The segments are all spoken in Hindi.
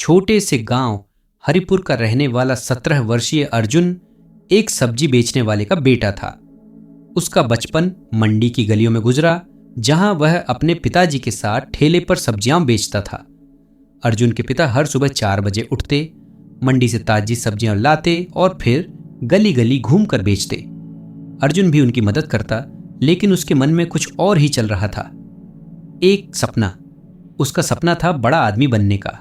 छोटे से गांव हरिपुर का रहने वाला 17 वर्षीय अर्जुन एक सब्जी बेचने वाले का बेटा था। उसका बचपन मंडी की गलियों में गुजरा, जहां वह अपने पिताजी के साथ ठेले पर सब्जियां बेचता था। अर्जुन के पिता हर सुबह 4 बजे उठते, मंडी से ताजी सब्जियां लाते और फिर गली गली घूम कर बेचते। अर्जुन भी उनकी मदद करता, लेकिन उसके मन में कुछ और ही चल रहा था। एक सपना। उसका सपना था बड़ा आदमी बनने का।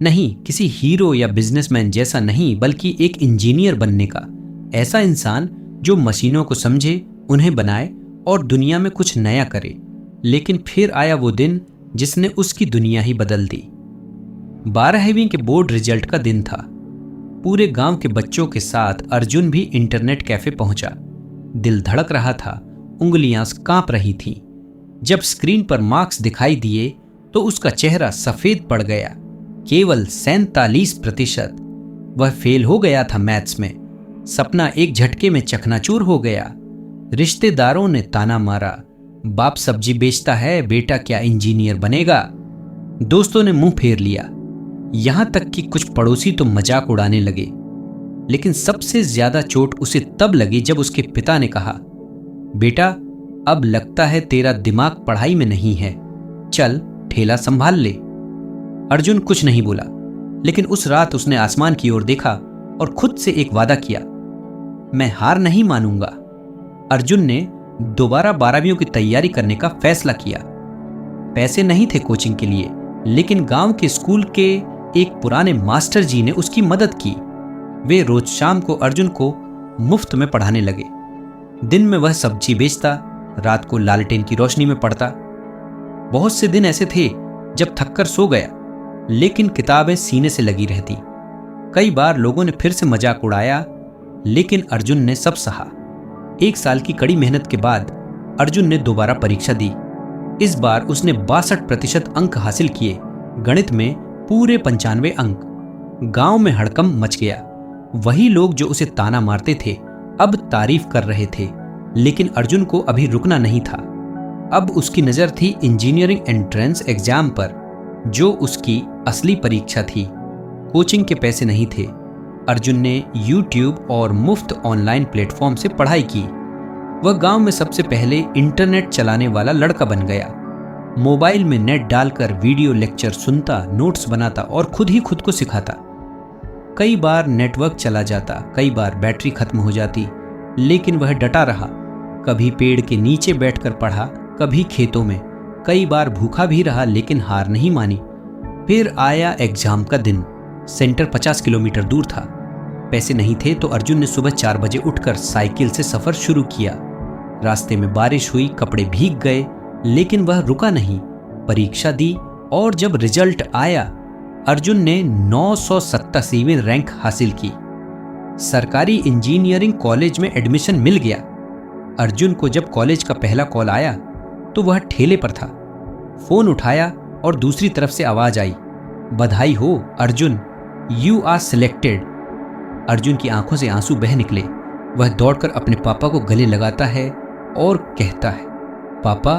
नहीं, किसी हीरो या बिजनेसमैन जैसा नहीं, बल्कि एक इंजीनियर बनने का। ऐसा इंसान जो मशीनों को समझे, उन्हें बनाए और दुनिया में कुछ नया करे। लेकिन फिर आया वो दिन जिसने उसकी दुनिया ही बदल दी। 12वीं के बोर्ड रिजल्ट का दिन था। पूरे गांव के बच्चों के साथ अर्जुन भी इंटरनेट कैफे पहुंचा। दिल धड़क रहा था, उंगलियां कांप रही थीं। जब स्क्रीन पर मार्क्स दिखाई दिए तो उसका चेहरा सफेद पड़ गया। केवल 47%। वह फेल हो गया था मैथ्स में। सपना एक झटके में चकनाचूर हो गया। रिश्तेदारों ने ताना मारा, बाप सब्जी बेचता है, बेटा क्या इंजीनियर बनेगा। दोस्तों ने मुंह फेर लिया, यहां तक कि कुछ पड़ोसी तो मजाक उड़ाने लगे। लेकिन सबसे ज्यादा चोट उसे तब लगी जब उसके पिता ने कहा, बेटा अब लगता है तेरा दिमाग पढ़ाई में नहीं है, चल ठेला संभाल ले। अर्जुन कुछ नहीं बोला, लेकिन उस रात उसने आसमान की ओर देखा और खुद से एक वादा किया, मैं हार नहीं मानूंगा। अर्जुन ने दोबारा 12वीं की तैयारी करने का फैसला किया। पैसे नहीं थे कोचिंग के लिए, लेकिन गांव के स्कूल के एक पुराने मास्टर जी ने उसकी मदद की। वे रोज शाम को अर्जुन को मुफ्त में पढ़ाने लगे। दिन में वह सब्जी बेचता, रात को लालटेन की रोशनी में पढ़ता। बहुत से दिन ऐसे थे जब थककर सो गया, लेकिन किताबें सीने से लगी रहती। कई बार लोगों ने फिर से मजाक उड़ाया, लेकिन अर्जुन ने सब सहा। 1 साल की कड़ी मेहनत के बाद अर्जुन ने दोबारा परीक्षा दी। इस बार उसने 62% अंक हासिल किए। गणित में पूरे 95 अंक। गांव में हड़कंप मच गया। वही लोग जो उसे ताना मारते थे अब तारीफ कर रहे थे। लेकिन अर्जुन को अभी रुकना नहीं था। अब उसकी नजर थी इंजीनियरिंग एंट्रेंस एग्जाम पर, जो उसकी असली परीक्षा थी। कोचिंग के पैसे नहीं थे। अर्जुन ने YouTube और मुफ्त ऑनलाइन प्लेटफॉर्म से पढ़ाई की। वह गांव में सबसे पहले इंटरनेट चलाने वाला लड़का बन गया। मोबाइल में नेट डालकर वीडियो लेक्चर सुनता, नोट्स बनाता और खुद ही खुद को सिखाता। कई बार नेटवर्क चला जाता, कई बार बैटरी खत्म हो जाती, लेकिन वह डटा रहा। कभी पेड़ के नीचे बैठकर पढ़ा, कभी खेतों में। कई बार भूखा भी रहा, लेकिन हार नहीं मानी। फिर आया एग्जाम का दिन। सेंटर 50 किलोमीटर दूर था। पैसे नहीं थे तो अर्जुन ने सुबह 4 बजे उठकर साइकिल से सफर शुरू किया। रास्ते में बारिश हुई, कपड़े भीग गए, लेकिन वह रुका नहीं। परीक्षा दी और जब रिजल्ट आया, अर्जुन ने 987वीं रैंक हासिल की। सरकारी इंजीनियरिंग कॉलेज में एडमिशन मिल गया। अर्जुन को जब कॉलेज का पहला कॉल आया तो वह ठेले पर था। फोन उठाया और दूसरी तरफ से आवाज आई, बधाई हो Arjun, you are selected. Arjun की आंखों से आंसू बह निकले। वह दौड़कर अपने पापा को गले लगाता है और कहता है, पापा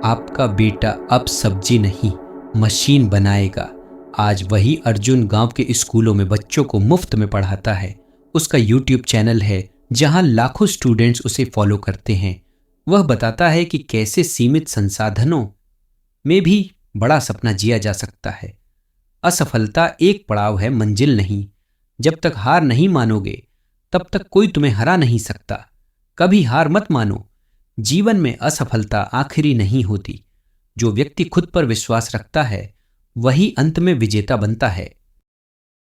आपका बेटा अब सब्जी नहीं मशीन बनाएगा। आज वही अर्जुन गांव के स्कूलों में बच्चों को मुफ्त में पढ़ाता है। उसका YouTube चैनल है जहां लाखों स्टूडेंट्स उसे फॉलो करते हैं। वह बताता है कि कैसे सीमित संसाधनों में भी बड़ा सपना जिया जा सकता है। असफलता एक पड़ाव है, मंजिल नहीं। जब तक हार नहीं मानोगे तब तक कोई तुम्हें हरा नहीं सकता। कभी हार मत मानो। जीवन में असफलता आखिरी नहीं होती। जो व्यक्ति खुद पर विश्वास रखता है वही अंत में विजेता बनता है।